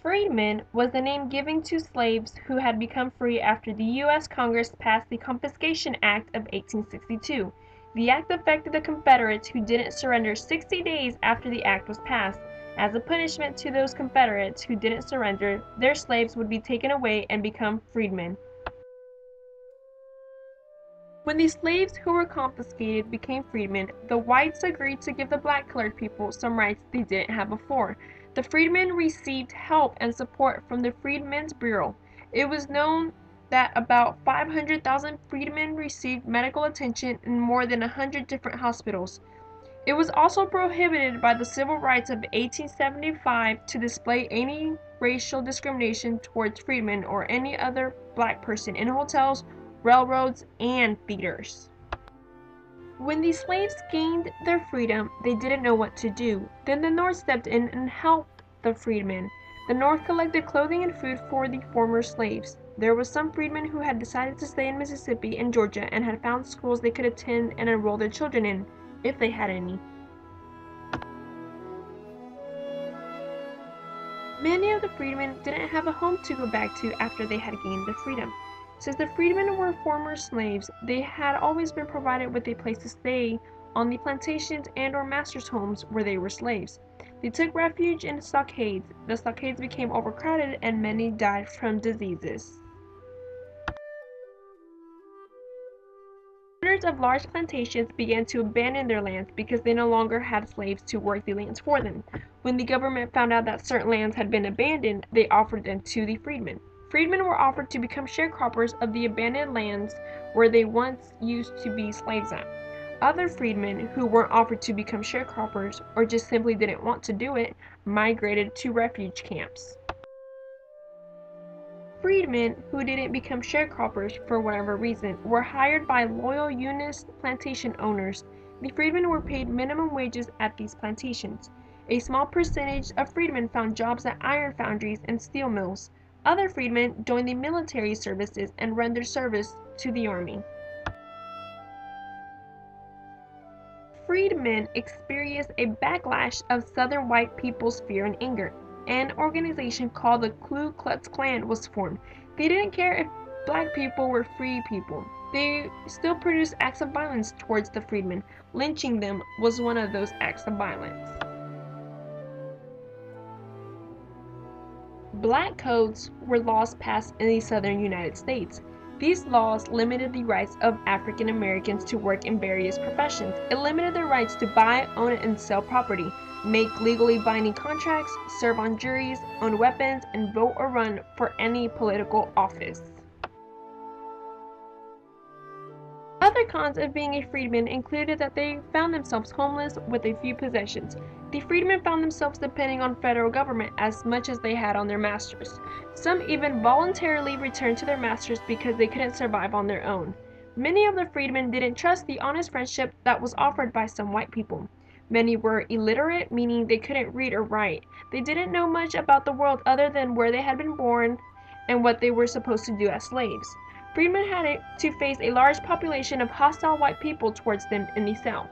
Freedmen was the name given to slaves who had become free after the U.S. Congress passed the Confiscation Act of 1862. The act affected the Confederates who didn't surrender 60 days after the act was passed. As a punishment to those Confederates who didn't surrender, their slaves would be taken away and become freedmen. When the slaves who were confiscated became freedmen, the whites agreed to give the black colored people some rights they didn't have before. The freedmen received help and support from the Freedmen's Bureau. It was known that about 500,000 freedmen received medical attention in more than 100 different hospitals. It was also prohibited by the Civil Rights of 1875 to display any racial discrimination towards freedmen or any other black person in hotels, railroads, and theaters. When the slaves gained their freedom, they didn't know what to do. Then the North stepped in and helped the freedmen. The North collected clothing and food for the former slaves. There were some freedmen who had decided to stay in Mississippi and Georgia and had found schools they could attend and enroll their children in, if they had any. Many of the freedmen didn't have a home to go back to after they had gained their freedom. Since the freedmen were former slaves, they had always been provided with a place to stay on the plantations and or masters' homes where they were slaves. They took refuge in stockades. The stockades became overcrowded and many died from diseases. Owners of large plantations began to abandon their lands because they no longer had slaves to work the lands for them. When the government found out that certain lands had been abandoned, they offered them to the freedmen. Freedmen were offered to become sharecroppers of the abandoned lands where they once used to be slaves at. Other freedmen who weren't offered to become sharecroppers or just simply didn't want to do it migrated to refuge camps. Freedmen who didn't become sharecroppers for whatever reason were hired by loyal Unionist plantation owners. The freedmen were paid minimum wages at these plantations. A small percentage of freedmen found jobs at iron foundries and steel mills. Other freedmen joined the military services and rendered service to the army. Freedmen experienced a backlash of Southern white people's fear and anger. An organization called the Ku Klux Klan was formed. They didn't care if black people were free people. They still produced acts of violence towards the freedmen. Lynching them was one of those acts of violence. Black codes were laws passed in the southern United States. These laws limited the rights of African Americans to work in various professions. It limited their rights to buy, own, and sell property, make legally binding contracts, serve on juries, own weapons, and vote or run for any political office. Other cons of being a freedman included that they found themselves homeless with a few possessions. The freedmen found themselves depending on federal government as much as they had on their masters. Some even voluntarily returned to their masters because they couldn't survive on their own. Many of the freedmen didn't trust the honest friendship that was offered by some white people. Many were illiterate, meaning they couldn't read or write. They didn't know much about the world other than where they had been born and what they were supposed to do as slaves. Freedmen had to face a large population of hostile white people towards them in the South.